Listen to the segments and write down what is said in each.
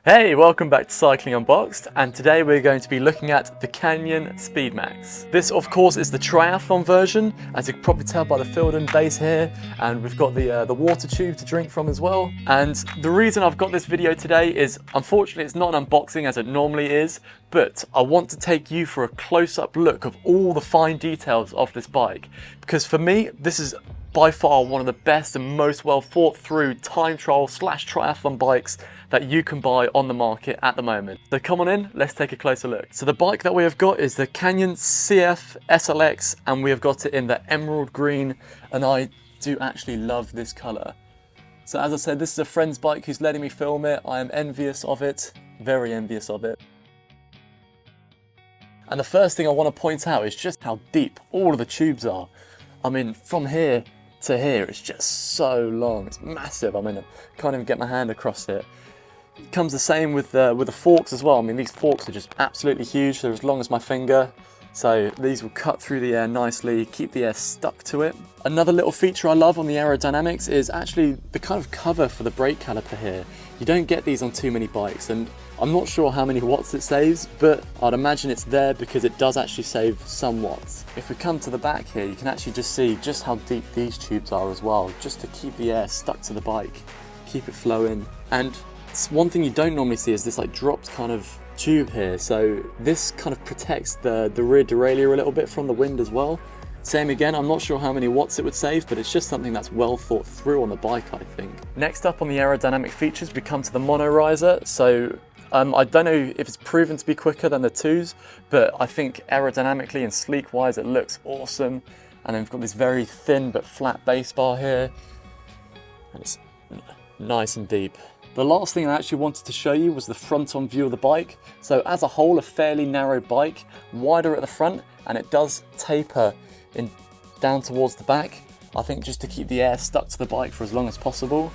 Hey, welcome back to Cycling Unboxed, and today we're going to be looking at the Canyon SpeedMax. This of course is the triathlon version, as you can probably tell by the filled in base here, and we've got the water tube to drink from as well. And the reason I've got this video today is, unfortunately it's not an unboxing as it normally is, but I want to take you for a close-up look of all the fine details of this bike, because for me this is by far one of the best and most well thought through time trial / triathlon bikes that you can buy on the market at the moment. So come on in, let's take a closer look. So the bike that we have got is the Canyon CF SLX, and we have got it in the emerald green, and I do actually love this color. So as I said, this is a friend's bike who's letting me film it. I am envious of it, very envious of it. And the first thing I want to point out is just how deep all of the tubes are. I mean, from here to here, it's just so long, it's massive. I mean, I can't even get my hand across it. It comes the same with the forks as well. I mean, these forks are just absolutely huge. They're as long as my finger. So these will cut through the air nicely, keep the air stuck to it. Another little feature I love on the aerodynamics is actually the kind of cover for the brake caliper here. You don't get these on too many bikes, and I'm not sure how many watts it saves, but I'd imagine it's there because it does actually save some watts. If we come to the back here, you can actually just see just how deep these tubes are as well, just to keep the air stuck to the bike, keep it flowing. And one thing you don't normally see is this like dropped kind of tube here, so this kind of protects the rear derailleur a little bit from the wind as well. Same again, I'm not sure how many watts it would save, but it's just something that's well thought through on the bike, I think. Next up on the aerodynamic features, we come to the mono riser. So I don't know if it's proven to be quicker than the twos, but I think aerodynamically and sleek wise it looks awesome. And then we've got this very thin but flat base bar here, and it's nice and deep. The last thing I actually wanted to show you was the front-on view of the bike. So as a whole, a fairly narrow bike, wider at the front, and it does taper in down towards the back, I think just to keep the air stuck to the bike for as long as possible.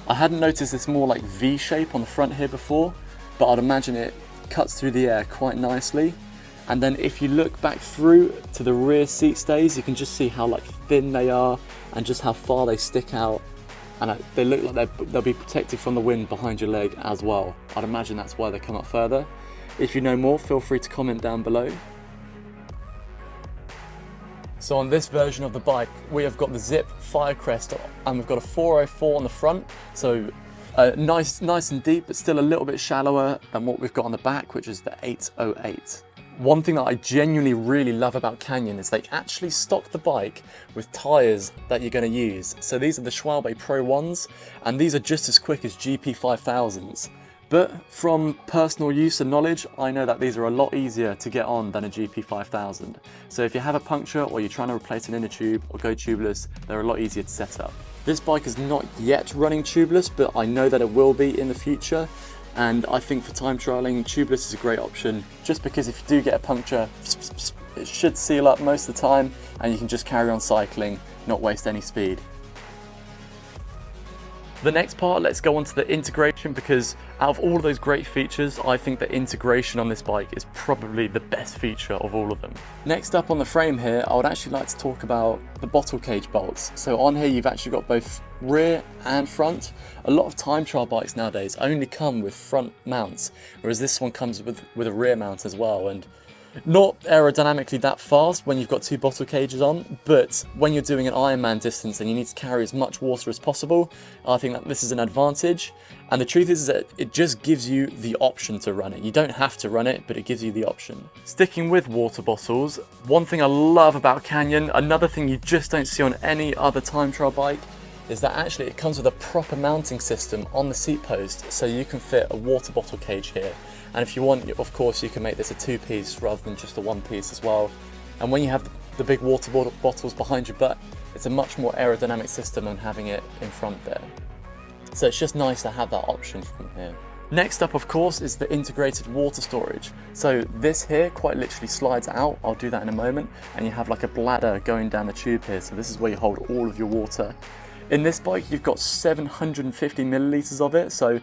I hadn't noticed this more like V shape on the front here before, but I'd imagine it cuts through the air quite nicely. And then if you look back through to the rear seat stays, you can just see how like thin they are and just how far they stick out. And they look like they'll be protected from the wind behind your leg as well. I'd imagine that's why they come up further. If you know more, feel free to comment down below. So on this version of the bike, we have got the Zip Firecrest, and we've got a 404 on the front. So nice and deep, but still a little bit shallower than what we've got on the back, which is the 808. One thing that I genuinely really love about Canyon is they actually stock the bike with tyres that you're going to use. So these are the Schwalbe Pro 1s, and these are just as quick as GP 5000s. But from personal use and knowledge, I know that these are a lot easier to get on than a GP 5000. So if you have a puncture or you're trying to replace an inner tube or go tubeless, they're a lot easier to set up. This bike is not yet running tubeless, but I know that it will be in the future. And I think for time trialing, tubeless is a great option, just because if you do get a puncture, it should seal up most of the time and you can just carry on cycling, not waste any speed. The next part, let's go on to the integration, because out of all of those great features, I think the integration on this bike is probably the best feature of all of them. Next up on the frame here, I would actually like to talk about the bottle cage bolts. So on here, you've actually got both rear and front. A lot of time trial bikes nowadays only come with front mounts, whereas this one comes with a rear mount as well. And not aerodynamically that fast when you've got two bottle cages on, but when you're doing an Ironman distance and you need to carry as much water as possible, I think that this is an advantage. And the truth is that it just gives you the option to run it. You don't have to run it, but it gives you the option. Sticking with water bottles, one thing I love about Canyon, another thing you just don't see on any other time trial bike, is that actually it comes with a proper mounting system on the seat post, so you can fit a water bottle cage here. And if you want, of course, you can make this a two-piece rather than just a one-piece as well. And when you have the big water bottles behind your butt, it's a much more aerodynamic system than having it in front there. So it's just nice to have that option from here. Next up, of course, is the integrated water storage. So this here quite literally slides out. I'll do that in a moment. And you have like a bladder going down the tube here. So this is where you hold all of your water. In this bike, you've got 750 millilitres of it. So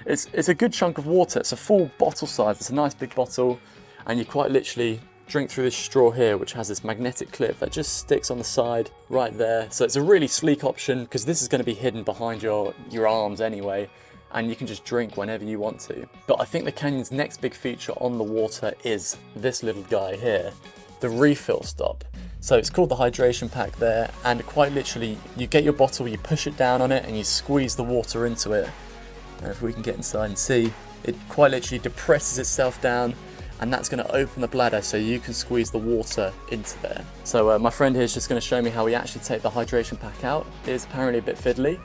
it's a good chunk of water. It's a full bottle size. It's a nice big bottle. And you quite literally drink through this straw here, which has this magnetic clip that just sticks on the side right there. So it's a really sleek option, because this is going to be hidden behind your arms anyway. and you can just drink whenever you want to. But I think the Canyon's next big feature on the water is this little guy here, the refill stop. So it's called the hydration pack there, and quite literally you get your bottle, you push it down on it and you squeeze the water into it. And if we can get inside and see, it quite literally depresses itself down, and that's going to open the bladder so you can squeeze the water into there. So my friend here is just going to show me how we actually take the hydration pack out. It is apparently a bit fiddly.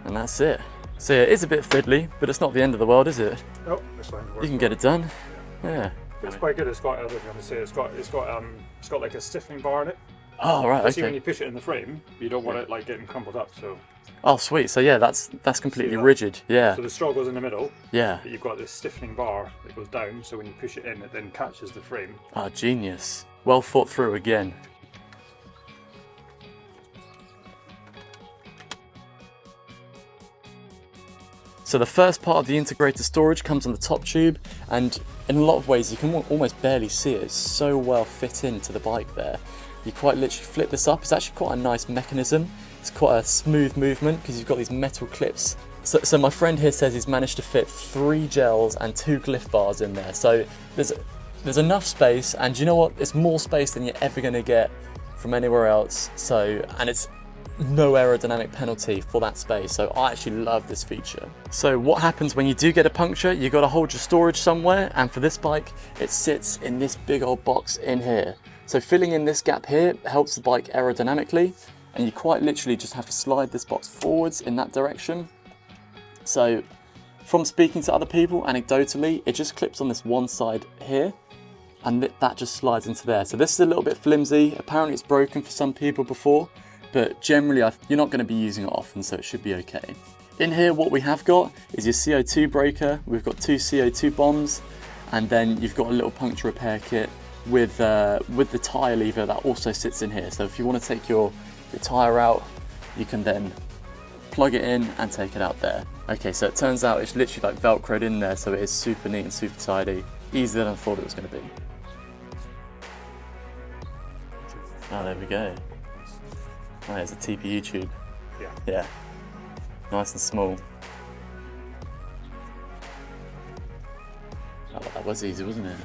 And that's it. So yeah, it is a bit fiddly, but it's not the end of the world, is it? Nope, it's fine. You can get it done. Yeah. It's quite good. It's got, I was going to say, it's got like a stiffening bar in it. Oh right, okay. See, when you push it in the frame, you don't want it like getting crumpled up. So. Oh sweet. So yeah, that's completely rigid. Yeah. So the straw goes in the middle. Yeah. But you've got this stiffening bar that goes down. So when you push it in, it then catches the frame. Oh, genius. Well thought through again. So the first part of the integrated storage comes on the top tube, and in a lot of ways you can almost barely see it. It's so well fit into the bike there. You quite literally flip this up. It's actually quite a nice mechanism. It's quite a smooth movement because you've got these metal clips. So my friend here says he's managed to fit 3 gels and 2 glyph bars in there. So there's enough space, and you know what? It's more space than you're ever going to get from anywhere else. And it's no aerodynamic penalty for that space. So I actually love this feature. So what happens when you do get a puncture? You got to hold your storage somewhere, and for this bike, it sits in this big old box in here. So filling in this gap here helps the bike aerodynamically, and you quite literally just have to slide this box forwards in that direction. So from speaking to other people, anecdotally, it just clips on this one side here, and that just slides into there. So this is a little bit flimsy. Apparently it's broken for some people before, but generally you're not going to be using it often, so it should be okay. In here, what we have got is your CO2 breaker. We've got 2 CO2 bombs, and then you've got a little puncture repair kit with the tyre lever that also sits in here. So if you want to take your tyre out, you can then plug it in and take it out there. Okay, so it turns out it's literally like velcroed in there, so it is super neat and super tidy. Easier than I thought it was going to be. Oh, there we go. Oh, there's a TPU tube. Yeah. Nice and small. Oh, that was easy, wasn't it?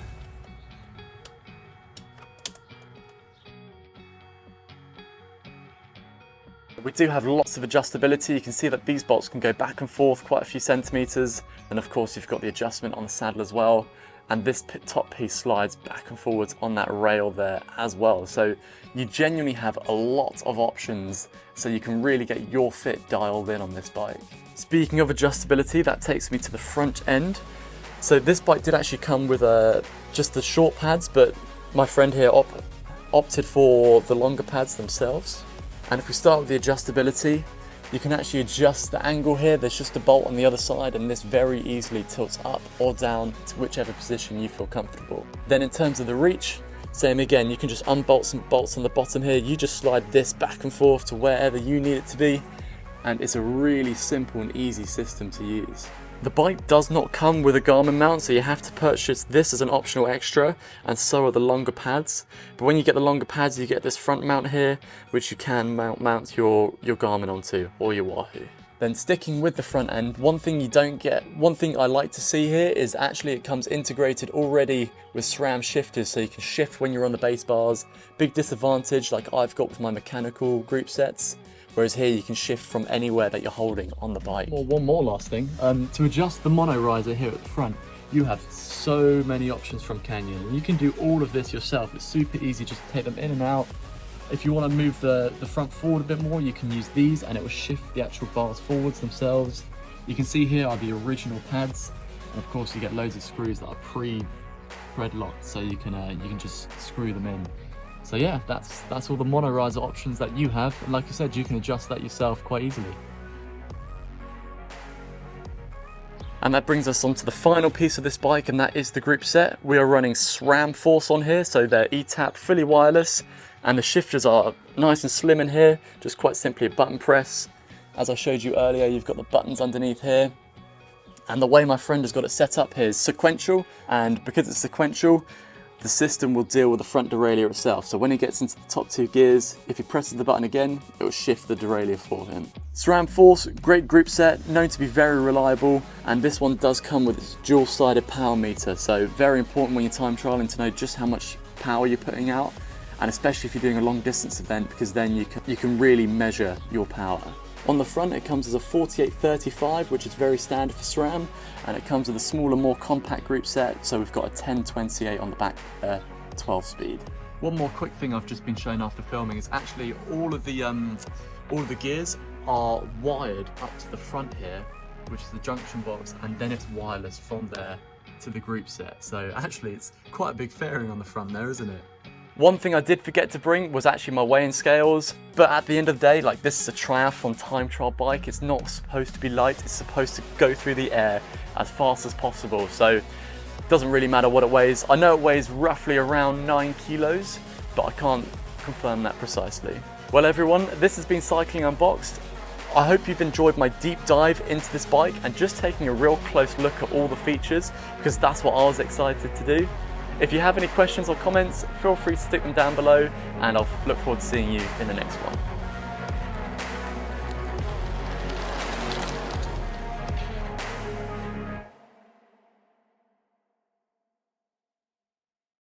We do have lots of adjustability. You can see that these bolts can go back and forth quite a few centimeters. And of course, you've got the adjustment on the saddle as well. And this top piece slides back and forwards on that rail there as well. So you genuinely have a lot of options, so you can really get your fit dialed in on this bike. Speaking of adjustability, that takes me to the front end. So this bike did actually come with just the short pads, but my friend here opted for the longer pads themselves. And if we start with the adjustability, you can actually adjust the angle here. There's just a bolt on the other side, and this very easily tilts up or down to whichever position you feel comfortable. Then in terms of the reach, same again, you can just unbolt some bolts on the bottom here. You just slide this back and forth to wherever you need it to be, and it's a really simple and easy system to use. The bike does not come with a Garmin mount, so you have to purchase this as an optional extra, and so are the longer pads. But when you get the longer pads, you get this front mount here, which you can mount your Garmin onto, or your Wahoo. Then sticking with the front end, one thing I like to see here is actually it comes integrated already with SRAM shifters, so you can shift when you're on the base bars. Big disadvantage like I've got with my mechanical group sets. Whereas here you can shift from anywhere that you're holding on the bike. Well, one more last thing. To adjust the mono riser here at the front, you have so many options from Canyon. And you can do all of this yourself. It's super easy just to take them in and out. If you want to move the front forward a bit more, you can use these and it will shift the actual bars forwards themselves. You can see here are the original pads. And of course you get loads of screws that are pre-thread locked, so you can just screw them in. So yeah, that's all the mono riser options that you have, and like I said, you can adjust that yourself quite easily. And that brings us on to the final piece of this bike, and that is the group set. We are running SRAM Force on here, so they're ETAP, fully wireless, and the shifters are nice and slim in here, just quite simply a button press. As I showed you earlier, you've got the buttons underneath here. And the way my friend has got it set up here is sequential, and because it's sequential, the system will deal with the front derailleur itself. So when he gets into the top 2 gears, if he presses the button again, it will shift the derailleur for him. SRAM Force, great group set, known to be very reliable, and this one does come with its dual-sided power meter, so very important when you're time trialing to know just how much power you're putting out, and especially if you're doing a long distance event, because then you can really measure your power. On the front it comes as a 4835, which is very standard for SRAM, and it comes with a smaller, more compact group set, so we've got a 1028 on the back, 12 speed. One more quick thing I've just been shown after filming is actually all of the gears are wired up to the front here, which is the junction box, and then it's wireless from there to the group set. So actually it's quite a big fairing on the front there, isn't it? One thing I did forget to bring was actually my weighing scales, but at the end of the day, like, this is a triathlon time trial bike. It's not supposed to be light, it's supposed to go through the air as fast as possible, so it doesn't really matter what it weighs. I know it weighs roughly around 9 kilos, but I can't confirm that precisely. Well everyone, this has been Cycling Unboxed. I hope you've enjoyed my deep dive into this bike and just taking a real close look at all the features, because that's what I was excited to do. If you have any questions or comments, feel free to stick them down below, and I'll look forward to seeing you in the next one.